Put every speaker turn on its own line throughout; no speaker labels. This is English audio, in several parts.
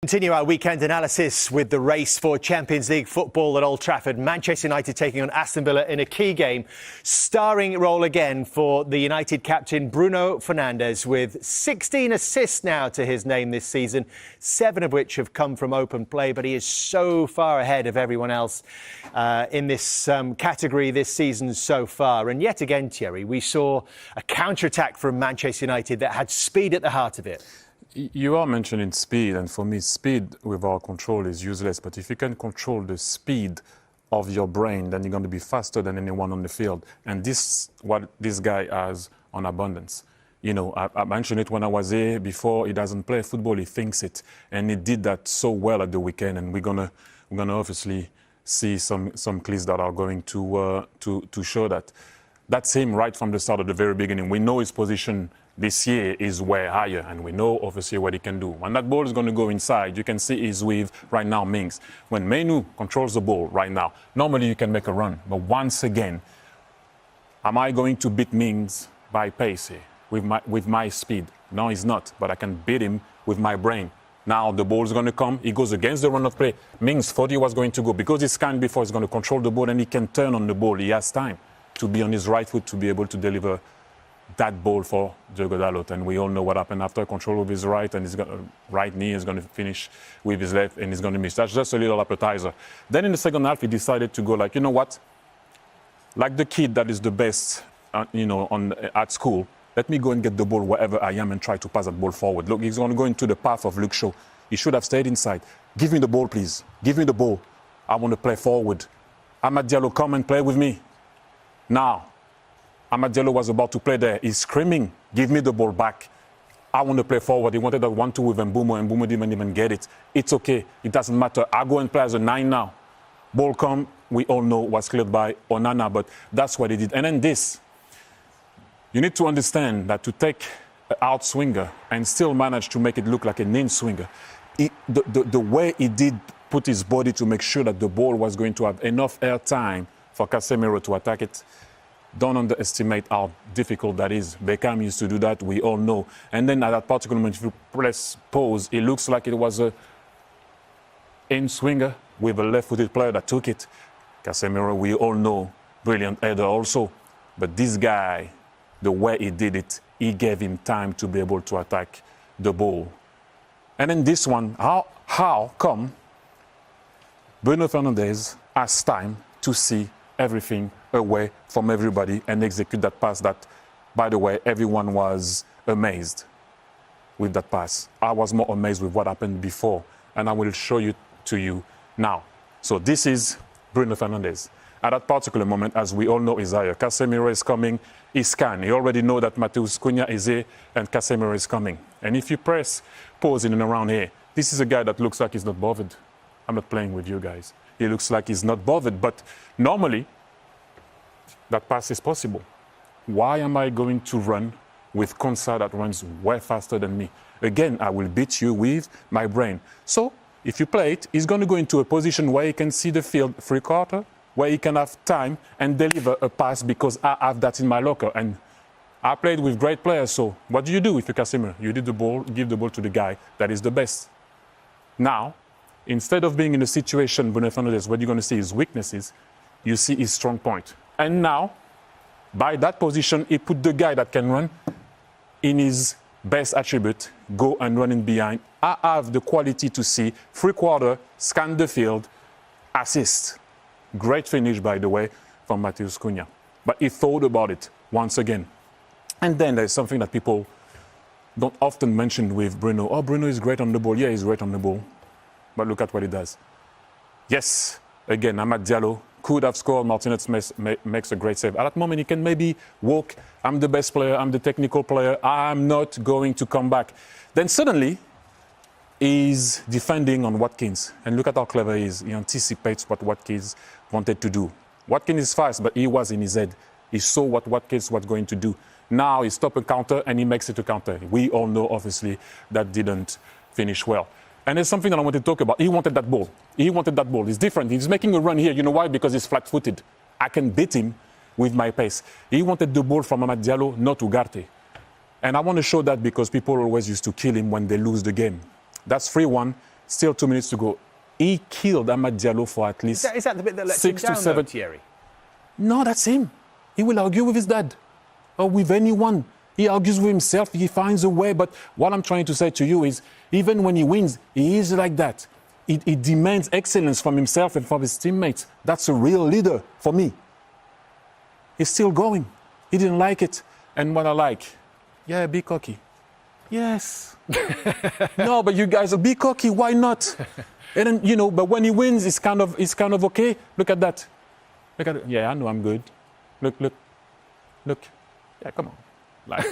Continue our weekend analysis with the race for Champions League football at Old Trafford. Manchester United taking on Aston Villa in a key game. Starring role again for the United captain Bruno Fernandes, with 16 assists now to his name this season, 7 of which have come from open play. But he is so far ahead of everyone else in this category this season so far. And yet again, Thierry, we saw a counter-attack from Manchester United that had speed at the heart of it.
You are mentioning speed, and for me, speed without control is useless. But if you can control the speed of your brain, then you're going to be faster than anyone on the field. And this what this guy has on abundance. You know, I mentioned it when I was here before. He doesn't play football; he thinks it, and he did that so well at the weekend. And we're gonna obviously see some clips that are going to show that. That's him right from the start, at the very beginning. We know his position this year is way higher, and we know obviously what he can do. When that ball is going to go inside, you can see he's with right now Mings. When Menu controls the ball right now, normally you can make a run, but once again, am I going to beat Mings by pace here with my speed? No, he's not, but I can beat him with my brain. Now the ball is going to come. He goes against the run of play. Mings thought he was going to go because he's scanned before. He's going to control the ball, and he can turn on the ball. He has time to be on his right foot to be able to deliver that ball for Diogo Dalot. And we all know what happened after. Control with his right, and his right knee is going to finish with his left, and he's going to miss. That's just a little appetizer. Then in the second half, he decided to go like, you know what? Like the kid that is the best, at school, let me go and get the ball wherever I am and try to pass that ball forward. Look, he's going to go into the path of Luke Shaw. He should have stayed inside. Give me the ball, please. Give me the ball. I want to play forward. Amad Diallo, come and play with me. Now, Amad Diallo was about to play there. He's screaming, give me the ball back. I want to play forward. He wanted that 1-2 with Mbeumo, and Mbeumo didn't even get it. It's okay. It doesn't matter. I go and play as a 9 now. Ball come, we all know was cleared by Onana, but that's what he did. And then this. You need to understand that to take an out swinger and still manage to make it look like an in swinger, the way he did put his body to make sure that the ball was going to have enough air time for Casemiro to attack it. Don't underestimate how difficult that is. Beckham used to do that, we all know. And then at that particular moment, if you press pause, it looks like it was a in swinger with a left-footed player that took it. Casemiro, we all know, brilliant header also. But this guy, the way he did it, he gave him time to be able to attack the ball. And then this one, how come Bruno Fernandes has time to see everything away from everybody and execute that pass that, by the way, everyone was amazed with that pass. I was more amazed with what happened before, and I will show you to you now. So this is Bruno Fernandes. At that particular moment, as we all know, is higher. Casemiro is coming, he's scanned. You already know that Matheus Cunha is here and Casemiro is coming. And if you press pause in and around here, this is a guy that looks like he's not bothered. I'm not playing with you guys. He looks like he's not bothered, but normally that pass is possible. Why am I going to run with Konsa that runs way faster than me? Again, I will beat you with my brain. So if you play it, he's going to go into a position where he can see the field free quarter, where he can have time and deliver a pass because I have that in my locker. And I played with great players, so what do you do if you're Casemiro? You did the ball, give the ball to the guy that is the best. Now, instead of being in a situation, Bruno Fernandes, where you're going to see his weaknesses, you see his strong point. And now, by that position, he put the guy that can run in his best attribute, go and run in behind. I have the quality to see free quarter, scan the field, assist. Great finish, by the way, from Matheus Cunha. But he thought about it once again. And then there's something that people don't often mention with Bruno. Oh, Bruno is great on the ball. Yeah, he's great on the ball. But look at what he does. Yes, again, Amad Diallo could have scored. Martinez makes a great save. At that moment, he can maybe walk. I'm the best player. I'm the technical player. I'm not going to come back. Then suddenly, he's defending on Watkins. And look at how clever he is. He anticipates what Watkins wanted to do. Watkins is fast, but he was in his head. He saw what Watkins was going to do. Now he stopped a counter, and he makes it a counter. We all know, obviously, that didn't finish well. And there's something that I want to talk about. He wanted that ball. He wanted that ball. It's different. He's making a run here. You know why? Because he's flat-footed. I can beat him with my pace. He wanted the ball from Amad Diallo, not Ugarte. And I want to show that because people always used to kill him when they lose the game. That's 3-1. Still 2 minutes to go. He killed Amad Diallo for at least
Is that the bit that lets him
6
down,
to 7.
though, Thierry?
No, that's him. He will argue with his dad or with anyone. He argues with himself. He finds a way. But what I'm trying to say to you is, even when he wins, he is like that. He demands excellence from himself and from his teammates. That's a real leader for me. He's still going. He didn't like it. And what I like, yeah, be cocky. Yes. No, but you guys are be cocky. Why not? And then, but when he wins, it's kind of okay. Look at that. Look at it. Yeah, I know I'm good. Look. Yeah, come on. Like,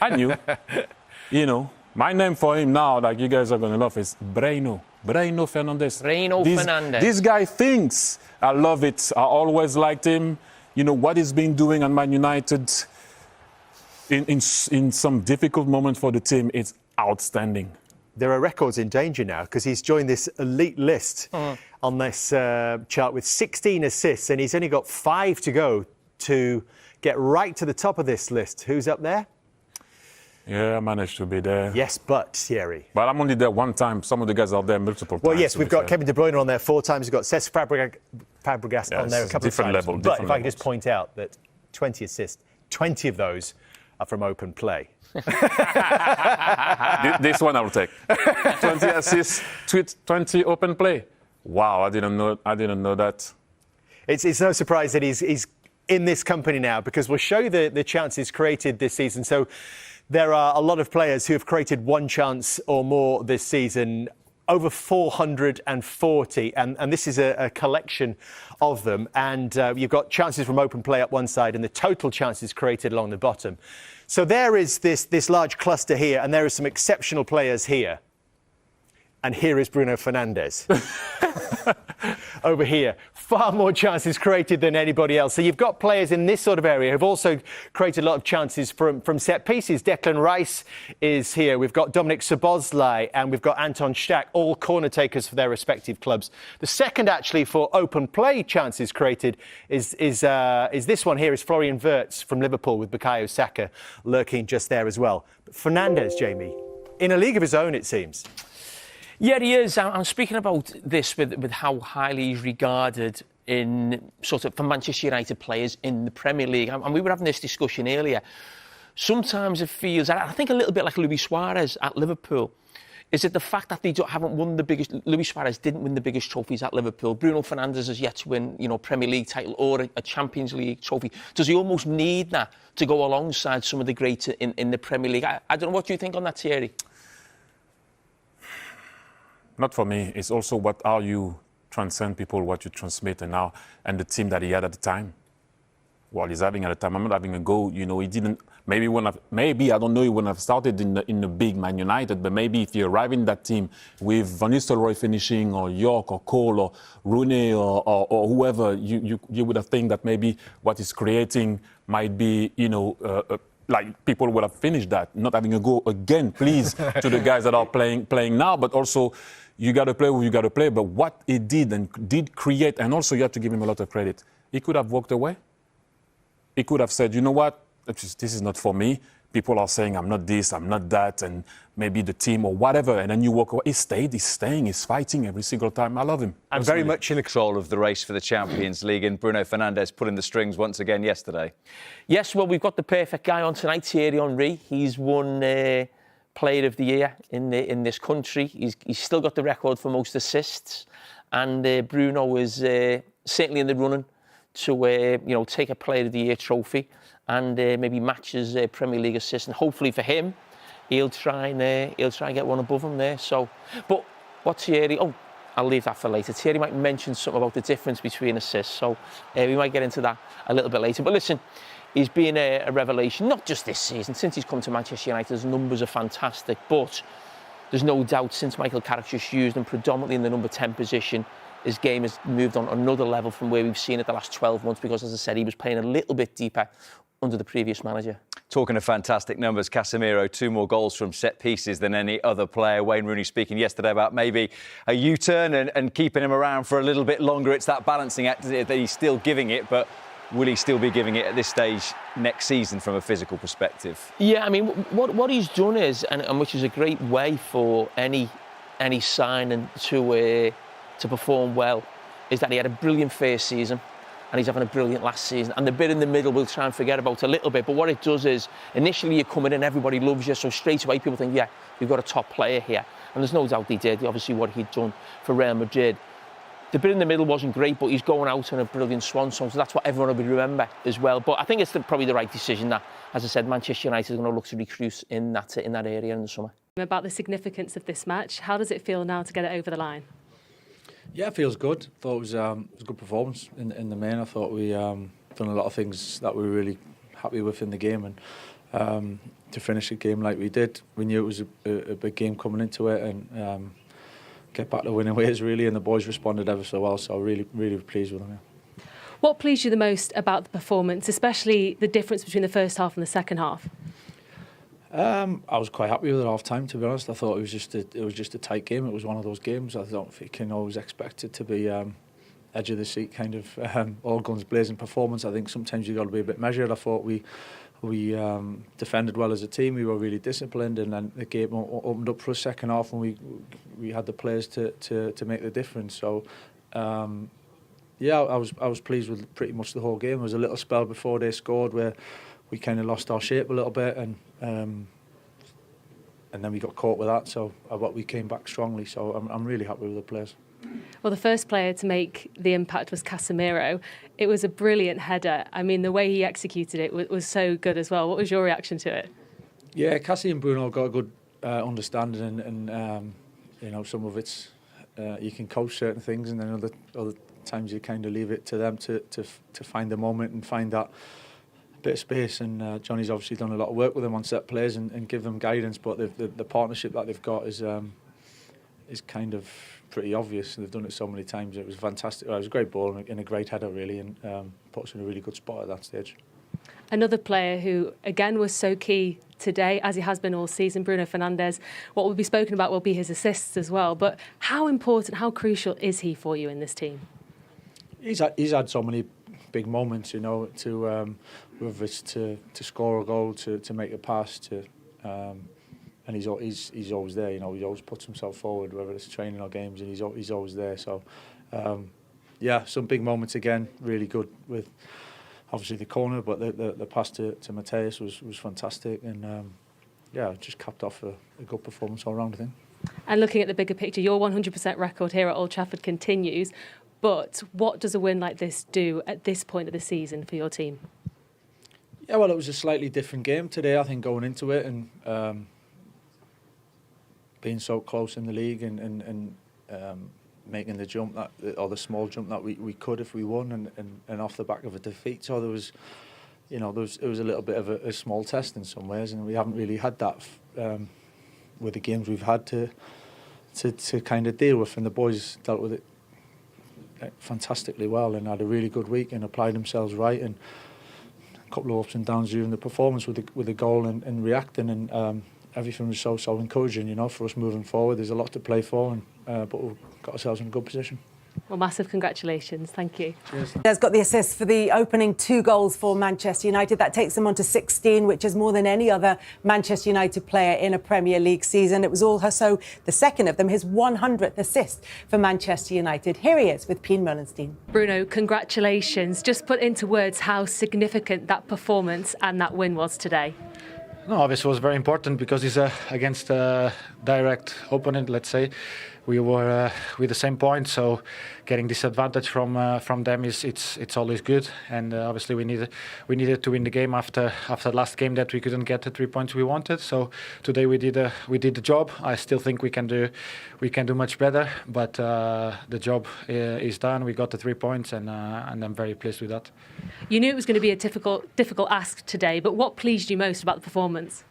I knew. My name for him now, like you guys are going to love, is Bruno Fernandes.
Fernandes.
This guy thinks. I love it. I always liked him. What he's been doing at Man United in some difficult moments for the team, it's outstanding.
There are records in danger now because he's joined this elite list on this chart with 16 assists, and he's only got 5 to go to get right to the top of this list. Who's up there?
Yeah, I managed to be there.
Yes, but Thierry.
But I'm only there one time. Some of the guys are there multiple times.
Well, yes, we've got Kevin De Bruyne on there 4 times. We've got Cesc Fabregas on there a couple of times. But if I can just point out that 20 assists, 20 of those are from open play.
This one I'll take. 20 assists, 20 open play. Wow, I didn't know that.
It's no surprise that he's in this company now, because we'll show you the chances created this season. So there are a lot of players who have created one chance or more this season, over 440, and this is a collection of them. And you've got chances from open play up one side and the total chances created along the bottom. So there is this large cluster here, and there are some exceptional players here. And here is Bruno Fernandes. Over here, far more chances created than anybody else. So you've got players in this sort of area who've also created a lot of chances from set pieces. Declan Rice is here. We've got Dominik Szoboszlai and we've got Anton Stach, all corner takers for their respective clubs. The second, actually, for open play chances created is this one here, is Florian Wirtz from Liverpool, with Bukayo Saka lurking just there as well. But Fernandes, Jamie, in a league of his own, it seems.
Yeah, he is. I'm speaking about this with how highly he's regarded in for Manchester United players in the Premier League. And we were having this discussion earlier. Sometimes it feels, I think, a little bit like Luis Suarez at Liverpool. Is it the fact that they haven't won the biggest? Luis Suarez didn't win the biggest trophies at Liverpool. Bruno Fernandes has yet to win, Premier League title or a Champions League trophy. Does he almost need that to go alongside some of the greats in the Premier League? I don't know. What do you think on that, Thierry?
Not for me. It's also what are you transcend people, what you transmit, and the team that he had at the time. Well, he's having at the time. I'm not having a go. He didn't. Maybe I don't know. He wouldn't have started in the big Man United. But maybe if you arrive in that team with Van Nistelrooy finishing, or York, or Cole, or Rooney, or whoever, you would have think that maybe what he's creating might be, like people would have finished that. Not having a go again, please, to the guys that are playing now. But also, you got to play who you got to play. But what he did and did create, and also you have to give him a lot of credit. He could have walked away. He could have said, you know what, this is not for me. People are saying I'm not this, I'm not that, and maybe the team or whatever. And then you walk away. He's staying, he's fighting every single time. I love him.
And very much in the
control of the race for the Champions League. And Bruno Fernandes pulling the strings once again yesterday.
Yes, well, we've got the perfect guy on tonight, Thierry Henry. He's won Player of the Year in this country. He's still got the record for most assists. And Bruno is certainly in the running to take a Player of the Year trophy and maybe match his Premier League assist. And hopefully for him, he'll try and get one above him there. So, but what Thierry? Oh, I'll leave that for later. Thierry might mention something about the difference between assists. So we might get into that a little bit later. But listen, he's been a revelation, not just this season. Since he's come to Manchester United, his numbers are fantastic. But there's no doubt since Michael Carragher used him predominantly in the number 10 position, his game has moved on another level from where we've seen it the last 12 months because, as I said, he was playing a little bit deeper under the previous manager.
Talking of fantastic numbers, Casemiro, 2 more goals from set pieces than any other player. Wayne Rooney speaking yesterday about maybe a U-turn and keeping him around for a little bit longer. It's that balancing act that he's still giving it, but will he still be giving it at this stage next season from a physical perspective?
Yeah, I mean, what he's done is, and which is a great way for any any sign to perform well is that he had a brilliant first season and he's having a brilliant last season. And the bit in the middle we'll try and forget about a little bit. But what it does is, initially you come in and everybody loves you, so straight away people think, yeah, we've got a top player here. And there's no doubt he did, obviously what he'd done for Real Madrid. The bit in the middle wasn't great, but he's going out on a brilliant swan song, so that's what everyone will remember as well. But I think it's probably the right decision that, as I said, Manchester United is going to look to recruit in that area in the summer.
About the significance of this match, how does it feel now to get it over the line?
Yeah, it feels good. Thought it was a good performance in the main. I thought we done a lot of things that we were really happy with in the game, and to finish a game like we did, we knew it was a big game coming into it, and get back to winning ways really. And the boys responded ever so well, so really pleased with them. Yeah.
What pleased you the most about the performance, especially the difference between the first half and the second half?
I was quite happy with it half time, to be honest. I thought it was just a tight game. It was one of those games I don't think you can always expect it to be edge of the seat kind of all guns blazing performance. I think sometimes you've got to be a bit measured. I thought we defended well as a team. We were really disciplined, and then the game opened up for a second half, and we had the players to make the difference. So yeah, I was pleased with pretty much the whole game. There was a little spell before they scored where we kind of lost our shape a little bit, and then we got caught with that. So but we came back strongly. So I'm really happy with the players.
Well, the first player to make the impact was Casemiro. It was a brilliant header. I mean, the way he executed it was so good as well. What was your reaction to it?
Yeah, Cassie and Bruno got a good understanding, and you know, some of it's you can coach certain things, and then other times you kind of leave it to them to find the moment and find that bit of space. And Johnny's obviously done a lot of work with them on set plays and give them guidance. But the partnership that they've got is kind of pretty obvious. They've done it so many times. It was fantastic. It was a great ball and a great header, really, and put us in a really good spot at that stage.
Another player who, again, was so key today, as he has been all season, Bruno Fernandes. What will be spoken about will be his assists as well. But how important, how crucial is he for you in this team? He's
had so many big moments, you know, to whether it's to score a goal, to make a pass, and he's always there. You know, he always puts himself forward, whether it's training or games, and he's always there. So, yeah, some big moments again. Really good with obviously the corner, but the pass to Mateus was fantastic, and yeah, just capped off a good performance all round, I think.
And looking at the bigger picture, your 100% record here at Old Trafford continues. But what does a win like this do at this point of the season for your team?
Yeah, well, it was a slightly different game today, I think, going into it, and being so close in the league and making the jump or the small jump that we could if we won, and off the back of a defeat. So there was, you know, it was a little bit of a small test in some ways, and we haven't really had that with the games we've had to kind of deal with, and the boys dealt with it fantastically well and had a really good week and applied themselves right, and a couple of ups and downs during the performance with the goal and reacting, and everything was so encouraging, you know, for us moving forward. There's a lot to play for, and but we've got ourselves in a good position.
Well, massive congratulations. Thank you.
Cheers.
Has got the assist for the opening 2 goals for Manchester United. That takes them on to 16, which is more than any other Manchester United player in a Premier League season. It was also the second of them, his 100th assist for Manchester United. Here he is with Pien Mullenstein.
Bruno, congratulations. Just put into words how significant that performance and that win was today.
No, obviously it was very important because it's against a direct opponent, let's say. We were with the same point, so getting this advantage from them it's always good. And obviously we needed to win the game after last game that we couldn't get the 3 points we wanted. So today we did the job. I still think we can do much better, but the job is done. We got the 3 points, and I'm very pleased with that.
You knew it was going to be a difficult ask today, but what pleased you most about the performance?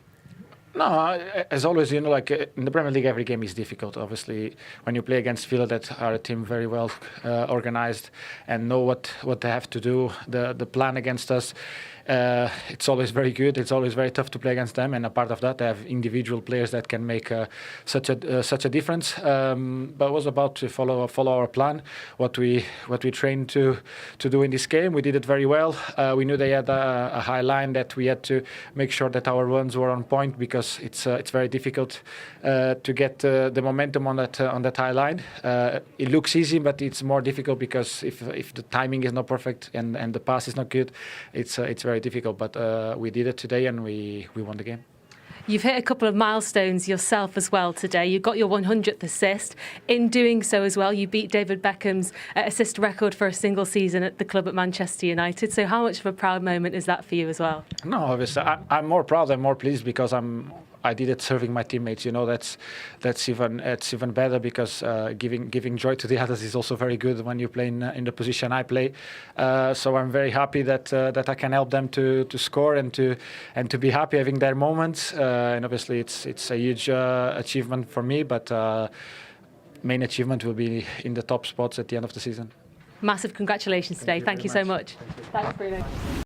No, as always, you know, like in the Premier League, every game is difficult. Obviously, when you play against Villa, that are a team very well organised and know what they have to do, the plan against us, it's always very good. It's always very tough to play against them, and a part of that, they have individual players that can make such a difference. But it was about to follow our plan, what we trained to do in this game. We did it very well. We knew they had a high line that we had to make sure that our runs were on point, because it's very difficult to get the momentum on that high line. It looks easy, but it's more difficult, because if the timing is not perfect and the pass is not good, it's very difficult. But we did it today, and we won the game.
You've hit a couple of milestones yourself as well today. You got your 100th assist. In doing so as well, you beat David Beckham's assist record for a single season at the club at Manchester United. So how much of a proud moment is that for you as well?
No, obviously, I'm more proud and more pleased, because I did it serving my teammates. You know, that's even better, because giving joy to the others is also very good when you play in the position I play. So I'm very happy that I can help them to score and to be happy having their moments. And obviously it's a huge achievement for me, but main achievement will be in the top spots at the end of the season.
Massive congratulations today. Thank you so much. Thanks, Bruno.